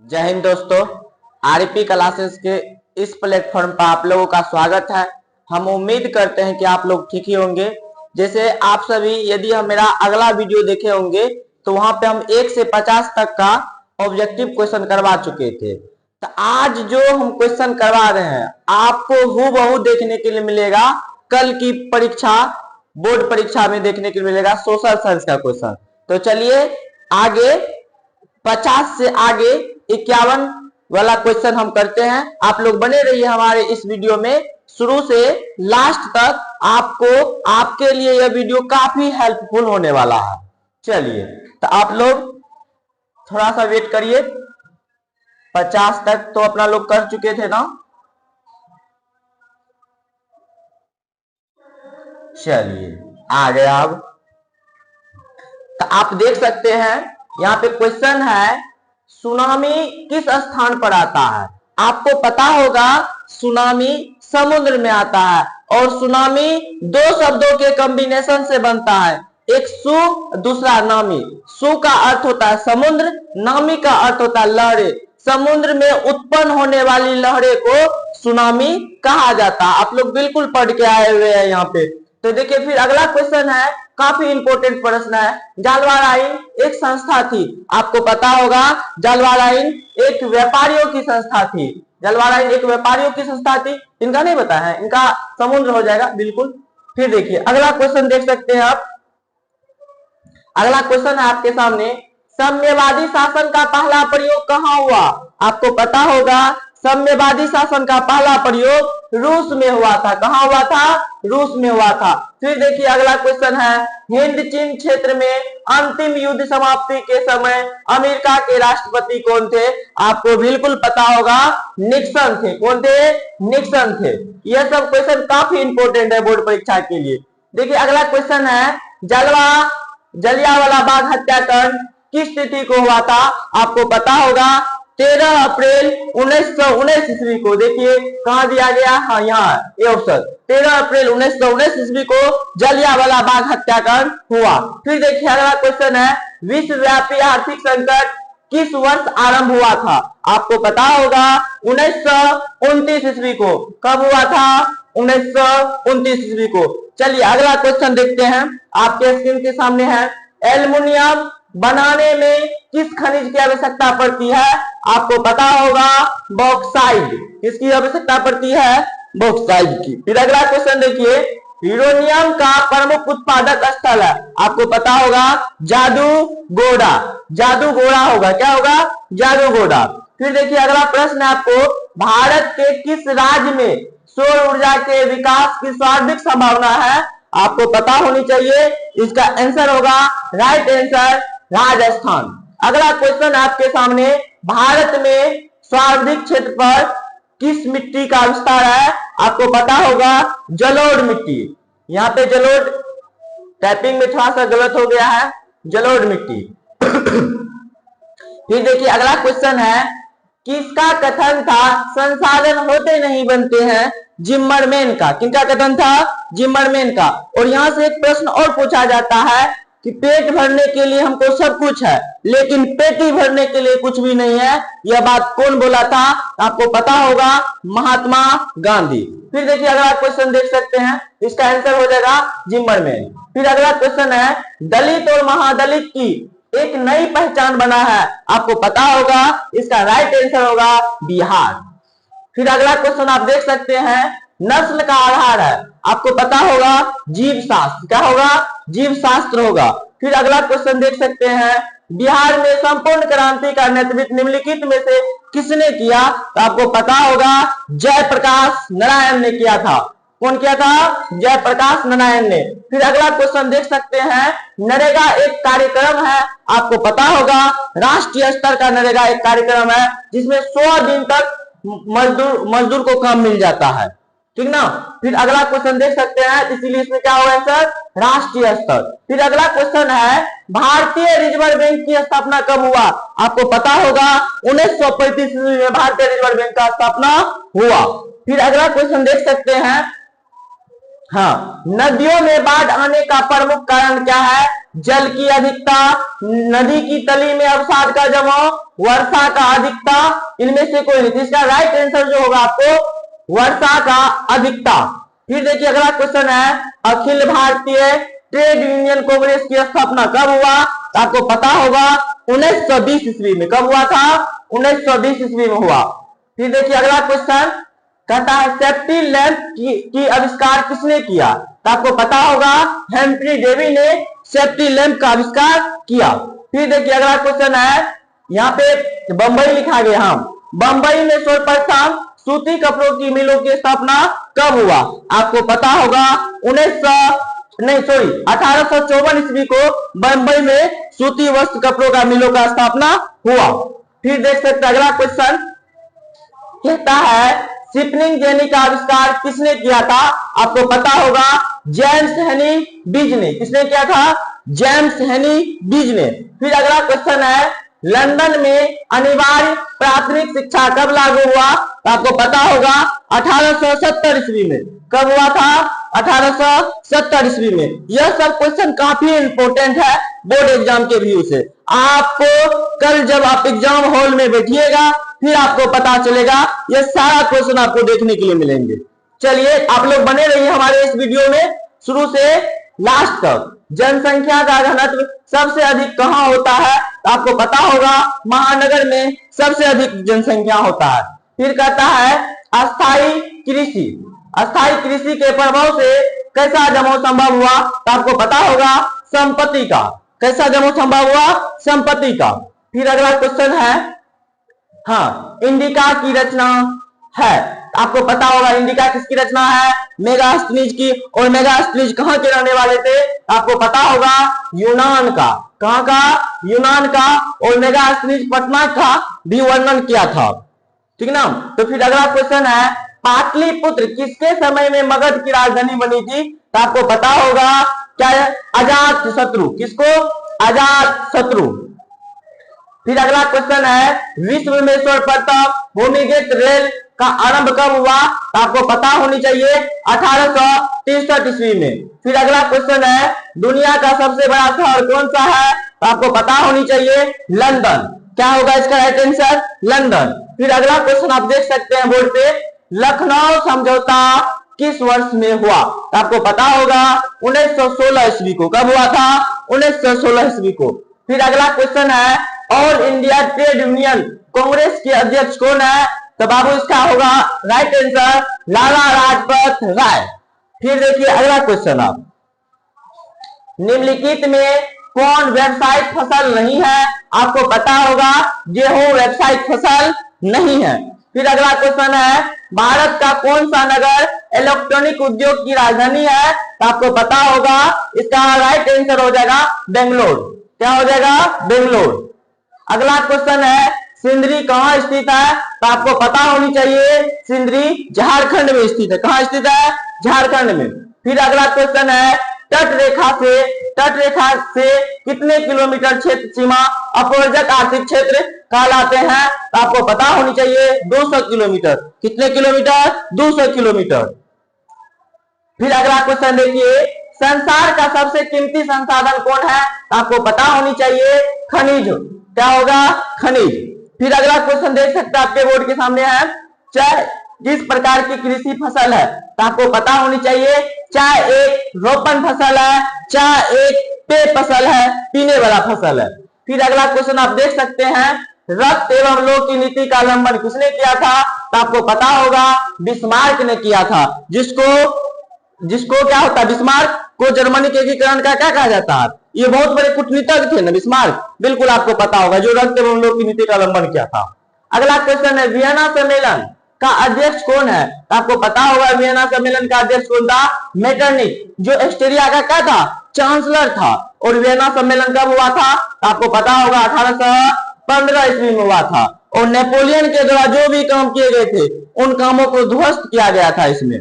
जय हिंद दोस्तों। RP classes के इस प्लेटफॉर्म पर आप लोगों का स्वागत है। हम उम्मीद करते हैं कि आप लोग ठीक ही होंगे। जैसे आप सभी यदि हम मेरा अगला वीडियो देखे होंगे तो वहां पे हम 1 से 50 तक का ऑब्जेक्टिव क्वेश्चन करवा चुके थे। तो आज जो हम क्वेश्चन करवा रहे हैं आपको हूबहू देखने के लिए मिलेगा कल की परीक्षा, बोर्ड परीक्षा में देखने के लिए मिलेगा सोशल साइंस का क्वेश्चन। तो चलिए आगे 50 से आगे 51 वाला क्वेश्चन हम करते हैं। आप लोग बने रहिए हमारे इस वीडियो में शुरू से लास्ट तक। आपको आपके लिए यह वीडियो काफी हेल्पफुल होने वाला है। चलिए तो आप लोग थोड़ा सा वेट करिए। 50 तक तो अपना लोग कर चुके थे ना। चलिए आ गए। अब तो आप देख सकते हैं यहाँ पे क्वेश्चन है सुनामी किस स्थान पर आता है। आपको पता होगा सुनामी समुद्र में आता है और सुनामी दो शब्दों के कॉम्बिनेशन से बनता है, एक सु दूसरा नामी। सु का अर्थ होता है समुद्र, नामी का अर्थ होता है लहरें। समुद्र में उत्पन्न होने वाली लहरें को सुनामी कहा जाता है। आप लोग बिल्कुल पढ़ के आए हुए हैं यहाँ पे। तो देखिए फिर अगला क्वेश्चन है, काफी इंपॉर्टेंट प्रश्न है। जालवा लाइन एक संस्था थी। आपको पता होगा जालवा लाइन एक व्यापारियों की संस्था थी। जालवा लाइन एक व्यापारियों की संस्था थी। इनका नहीं पता है, इनका समुद्र हो जाएगा बिल्कुल। फिर देखिए अगला क्वेश्चन देख सकते हैं आप। अगला क्वेश्चन है आपके सामने, साम्यवादी शासन का पहला प्रयोग कहाँ हुआ। आपको पता होगा साम्यवादी शासन का पहला प्रयोग रूस में हुआ था। कहाँ हुआ था? रूस में हुआ था। फिर देखिए अगला क्वेश्चन है, हिंद चीन क्षेत्र में अंतिम युद्ध समाप्ति के समय अमेरिका के राष्ट्रपति कौन थे। आपको बिल्कुल पता होगा निक्सन थे। कौन थे? निक्सन थे। यह सब क्वेश्चन काफी इंपॉर्टेंट है बोर्ड परीक्षा के लिए। देखिए अगला क्वेश्चन है, जलियांवाला बाग हत्याकांड किस तिथि को हुआ था। आपको पता होगा 13 अप्रैल 1919 ईस्वी को। देखिए कहां दिया गया, हाँ यहाँ ये ऑप्शन 13 अप्रैल 1919 ईस्वी को जलियांवाला बाग हत्याकांड हुआ। फिर देखिए अगला क्वेश्चन है, विश्वव्यापी आर्थिक संकट किस वर्ष आरंभ हुआ था। आपको पता होगा 1929 ईस्वी को। कब हुआ था? 1929 ईस्वी को। चलिए अगला क्वेश्चन देखते हैं, आपके स्क्रीन के सामने है, एल्युमिनियम बनाने में किस खनिज की आवश्यकता पड़ती है। आपको पता होगा बॉक्साइट। किसकी आवश्यकता पड़ती है? बॉक्साइट की। फिर अगला क्वेश्चन देखिए, यूरेनियम का प्रमुख उत्पादक स्थल है। आपको पता होगा जादूगोड़ा। जादूगोड़ा होगा, क्या होगा? जादूगोड़ा। फिर देखिए अगला प्रश्न है आपको, भारत के किस राज्य में सौर ऊर्जा के विकास की सर्वाधिक संभावना है। आपको पता होनी चाहिए। इसका आंसर होगा राइट आंसर राजस्थान। अगला क्वेश्चन आपके सामने, भारत में सर्वाधिक क्षेत्र पर किस मिट्टी का विस्तार है। आपको पता होगा जलोढ़ मिट्टी। यहाँ पे जलोढ़ टाइपिंग में थोड़ा सा गलत हो गया है, जलोढ़ मिट्टी। फिर देखिए अगला क्वेश्चन है, किसका कथन था संसाधन होते नहीं बनते हैं। जिम्मरमैन का। किनका कथन था? जिम्मरमैन का। और यहां से एक प्रश्न और पूछा जाता है कि पेट भरने के लिए हमको सब कुछ है लेकिन पेटी भरने के लिए कुछ भी नहीं है। यह बात कौन बोला था? आपको पता होगा महात्मा गांधी। फिर देखिए अगला क्वेश्चन देख सकते हैं, इसका आंसर हो जाएगा जिम्मरमैन। फिर अगला क्वेश्चन है, दलित और महादलित की एक नई पहचान बना है। आपको पता होगा इसका राइट आंसर होगा बिहार। फिर अगला क्वेश्चन आप देख सकते हैं, नस्ल का आधार है। आपको पता होगा जीव शास्त्र। क्या होगा? जीव शास्त्र होगा। फिर अगला क्वेश्चन देख सकते हैं, बिहार में संपूर्ण क्रांति का नेतृत्व निम्नलिखित में से किसने किया। तो आपको पता होगा जयप्रकाश नारायण ने किया था। कौन किया था? जयप्रकाश नारायण ने। फिर अगला क्वेश्चन देख सकते हैं, नरेगा एक कार्यक्रम है। आपको पता होगा राष्ट्रीय स्तर का नरेगा एक कार्यक्रम है जिसमें 100 दिन तक मजदूर को काम मिल जाता है, ठीक ना। फिर अगला क्वेश्चन देख सकते हैं, इसीलिए इसमें क्या होगा आंसर? राष्ट्रीय स्तर। फिर अगला क्वेश्चन है, भारतीय रिजर्व बैंक की स्थापना कब हुआ। आपको पता होगा 1935 ईस्वी में भारतीय रिजर्व बैंक का स्थापना हुआ। फिर अगला क्वेश्चन देख सकते हैं, हाँ, नदियों में बाढ़ आने का प्रमुख कारण क्या है? जल की अधिकता, नदी की तली में अवसाद का जमाव, वर्षा का अधिकता, इनमें से कोई नहीं। इसका राइट आंसर जो होगा आपको वर्षा का अधिकता। फिर देखिए अगला क्वेश्चन है, अखिल भारतीय ट्रेड यूनियन कांग्रेस की स्थापना कब हुआ? तो आपको पता होगा 1920 ईस्वी में। कब हुआ था? 1920 ईस्वी में हुआ। फिर देखिए अगला क्वेश्चन कहता है सेफ्टी लैंप की आविष्कार किसने किया? तो आपको पता होगा हेनरी डेवी ने सेफ्टी लैंप का आविष्कार किया। फिर देखिए अगला क्वेश्चन है, यहाँ पे बंबई लिखा गया। हम बंबई में सर्वप्रथम सूती कपड़ों की मिलों की स्थापना कब हुआ? आपको पता होगा 1854 ईस्वी को बंबई में सूती वस्त्र कपड़ों का मिलों का स्थापना हुआ। फिर देख सकते हैं अगला क्वेश्चन कहता है शिपनिंग जेनी का आविष्कार किसने किया था? आपको पता होगा जेम्स हेनी बीज ने। किसने किया था? जेम्स हेनी बीज ने। फिर अगला क्वेश्चन है लंदन में अनिवार्य प्राथमिक शिक्षा कब लागू हुआ? तो आपको पता होगा 1870 ईस्वी में। कब हुआ था? 1870 ईस्वी में। यह सब क्वेश्चन काफी इंपोर्टेंट है बोर्ड एग्जाम के व्यू से। आपको कल जब आप एग्जाम हॉल में बैठिएगा फिर आपको पता चलेगा, यह सारा क्वेश्चन आपको देखने के लिए मिलेंगे। चलिए आप लोग बने रहिए हमारे इस वीडियो में शुरू से लास्ट तक। जनसंख्या का घनत्व सबसे अधिक कहां होता है? तो आपको पता होगा महानगर में सबसे अधिक जनसंख्या होता है। फिर कहता है अस्थायी कृषि। अस्थायी कृषि के प्रभाव से कैसा जमाव संभव हुआ? तो आपको पता होगा संपत्ति का। कैसा जमाव संभव हुआ? संपत्ति का। फिर अगला क्वेश्चन है, हाँ, इंडिका की रचना है। आपको पता होगा इंडिका किसकी रचना है? मेगास्थनीज की। और मेगास्थनीज कहां के रहने वाले थे? आपको पता होगा यूनान का। कहां का? यूनान का। और मेगास्थनीज पटना का भी वर्णन किया था, ठीक ना। तो फिर अगला क्वेश्चन है पाटलिपुत्र किसके समय में मगध की राजधानी बनी थी? तो आपको पता होगा क्या है? अजात शत्रु। किसको? अजात शत्रु। फिर अगला क्वेश्चन है विश्व में सर्वप्रथम भूमिगत रेल का आरंभ कब हुआ? तो आपको पता होनी चाहिए 1863 ईस्वी में। फिर अगला क्वेश्चन है दुनिया का सबसे बड़ा शहर कौन सा है? तो आपको पता होनी चाहिए लंदन। क्या होगा इसका राइट आंसर? लंदन। फिर अगला क्वेश्चन आप देख सकते हैं बोर्ड पे, लखनऊ समझौता किस वर्ष में हुआ? तो आपको पता होगा 1916 ईस्वी को। कब हुआ था? 1916 ईस्वी को। फिर अगला क्वेश्चन है all India trade union Congress के अध्यक्ष कौन है? तो बाबू इसका होगा राइट आंसर लाला लाजपत राय। फिर देखिए अगला क्वेश्चन, आप निम्नलिखित में कौन व्यावसायिक फसल नहीं है? आपको पता होगा गेहूं व्यावसायिक फसल नहीं है। फिर अगला क्वेश्चन है भारत का कौन सा नगर इलेक्ट्रॉनिक उद्योग की राजधानी है? तो आपको पता होगा इसका राइट आंसर हो जाएगा बेंगलोर। क्या हो जाएगा? बेंगलोर। अगला क्वेश्चन है सिंदरी कहां स्थित है? तो आपको पता होनी चाहिए सिंदरी झारखंड में स्थित है। कहां स्थित है? झारखंड में। फिर अगला क्वेश्चन है तट रेखा से कितने किलोमीटर क्षेत्र सीमा अपवर्जक आर्थिक क्षेत्र कहलाते हैं? तो आपको पता होनी चाहिए 200 किलोमीटर। कितने किलोमीटर? 200 किलोमीटर। फिर अगला क्वेश्चन देखिए संसार का सबसे कीमती संसाधन कौन है? तो आपको पता होनी चाहिए खनिज। क्या होगा? खनिज। फिर अगला क्वेश्चन देख सकते हैं आपके बोर्ड के सामने है, चाय किस प्रकार की कृषि फसल है? तो आपको पता होनी चाहिए चाय एक रोपण फसल है, चाय एक पेय फसल है, पीने वाला फसल है। फिर अगला क्वेश्चन आप देख सकते हैं रक्त एवं लोह की नीति का उल्लंघन किसने किया था? तो आपको पता होगा बिस्मार्क ने किया था। जिसको क्या होता है? बिस्मार्क को जर्मनी के एकीकरण का क्या कहा जाता है? ये बहुत बड़े कूटनीतिज्ञ थे ना बिस्मार्क। बिल्कुल आपको पता होगा जो रक्त एवं लोह की नीति का उल्लंघन किया था। अगला क्वेश्चन है वियना सम्मेलन का अध्यक्ष कौन है? तो आपको पता होगा वियना सम्मेलन का अध्यक्ष कौन था? मेटरनिक, जो ऑस्ट्रिया का क्या था? चांसलर था। और वियना सम्मेलन कब हुआ था? तो आपको पता होगा 1815 ईस्वी में हुआ था। और नेपोलियन के द्वारा जो भी काम किए गए थे उन कामों को ध्वस्त किया गया था इसमें।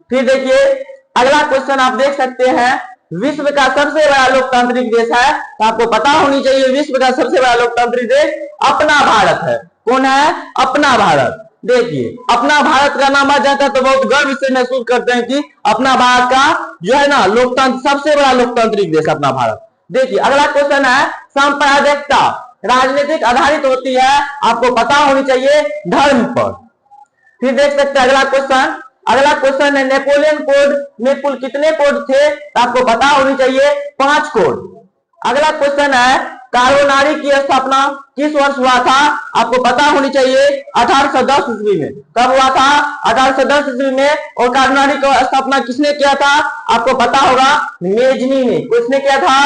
फिर देखिए अगला क्वेश्चन आप देख सकते हैं विश्व का सबसे बड़ा लोकतांत्रिक देश है? तो आपको पता होनी चाहिए विश्व का सबसे बड़ा लोकतांत्रिक देश अपना भारत है। कौन है? अपना भारत। देखिए, अपना भारत का नाम आ जाता है तो बहुत गर्व से महसूस करते हैं कि अपना भारत का जो है ना लोकतंत्र, सबसे बड़ा लोकतांत्रिक देश अपना भारत। देखिए अगला क्वेश्चन है, सांप्रदायिकता राजनीतिक आधारित होती है, आपको पता होनी चाहिए धर्म पर। फिर देख सकते हैं अगला क्वेश्चन है, नेपोलियन कोड में कुल कितने कोड थे, तो आपको पता होनी चाहिए 5 कोड। अगला क्वेश्चन है, कार्बोनारी की स्थापना किस वर्ष हुआ था, आपको पता होनी चाहिए 1810 ईस्वी में। कब हुआ था, 1810 ईस्वी में। और कार्बोनारी की स्थापना किसने किया था, आपको पता होगा मेजनी ने। किसने किया था,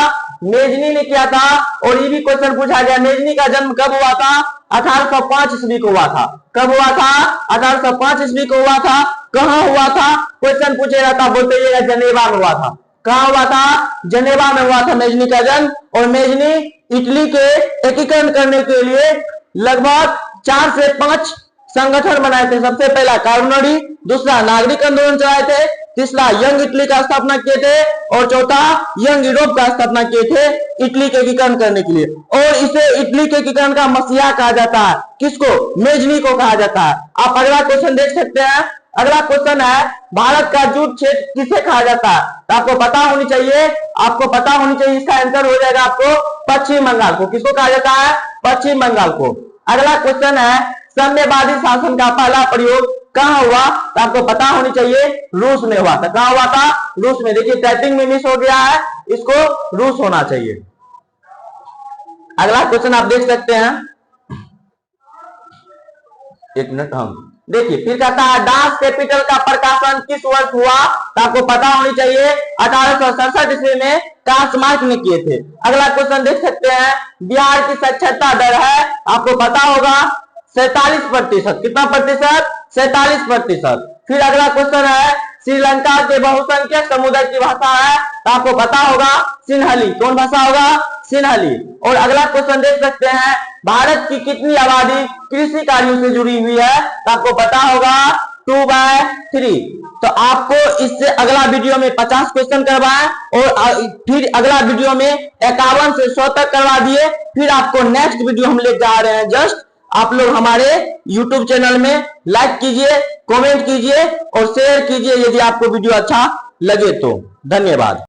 मेजनी ने किया था। और ये भी क्वेश्चन पूछा गया, मेजनी का जन्म कब हुआ था, 1805 ईस्वी को हुआ था। कब हुआ था, 1805 ईस्वी को हुआ था। कहां हुआ था, क्वेश्चन पूछेगा था, बोलते जनेवा में हुआ था। कहां हुआ था, जनेवा में हुआ था मेजनी का जन्म। और मेजनी इटली के एकीकरण करने के लिए लगभग 4 से 5 संगठन बनाए थे। सबसे पहला कार्बोनारी, दूसरा नागरिक आंदोलन चलाए थे, तीसरा यंग इटली का स्थापना किए थे, और चौथा यंग यूरोप का स्थापना किए थे इटली के एकीकरण करने के लिए। और इसे इटली के एकीकरण का मसीहा कहा जाता है। किसको, मेजनी को कहा जाता है। आप अगला क्वेश्चन देख सकते हैं। अगला क्वेश्चन है, भारत का जूट क्षेत्र किसे कहा जाता है, तो आपको पता होनी चाहिए इसका आंसर हो जाएगा आपको पश्चिम बंगाल को। किसको कहा जाता है, पश्चिम बंगाल को। अगला क्वेश्चन है, साम्यवादी शासन का पहला प्रयोग कहां हुआ, तो आपको पता होनी चाहिए रूस में हुआ था। कहां हुआ था, रूस में। देखिए टाइपिंग में मिस हो गया है, इसको रूस होना चाहिए। अगला क्वेश्चन आप देख सकते हैं, एक मिनट हम देखिए। फिर कहता है, डांस कैपिटल का प्रकाशन किस वर्ष हुआ, तो आपको पता होनी चाहिए 1867 ईस्वी में कार्ल मार्क्स ने किए थे। अगला क्वेश्चन देख सकते हैं, बिहार की साक्षरता दर है, आपको पता होगा 47%। कितना प्रतिशत, 47%। फिर अगला क्वेश्चन है, श्रीलंका के बहुसंख्यक समुदाय की भाषा है, तो आपको पता होगा सिन्हली। कौन भाषा होगा, सिन्हली। और अगला क्वेश्चन देख सकते हैं, भारत की कितनी आबादी कृषि कार्यों से जुड़ी हुई है, तो आपको पता होगा 2/3। तो आपको इससे अगला वीडियो में 50 क्वेश्चन करवाएं, और फिर अगला वीडियो में 51 से 100 तक करवा दिए। फिर आपको नेक्स्ट वीडियो हम लेकर आ रहे हैं। जस्ट आप लोग हमारे YouTube चैनल में लाइक कीजिए, कमेंट कीजिए और शेयर कीजिए यदि आपको वीडियो अच्छा लगे तो। धन्यवाद।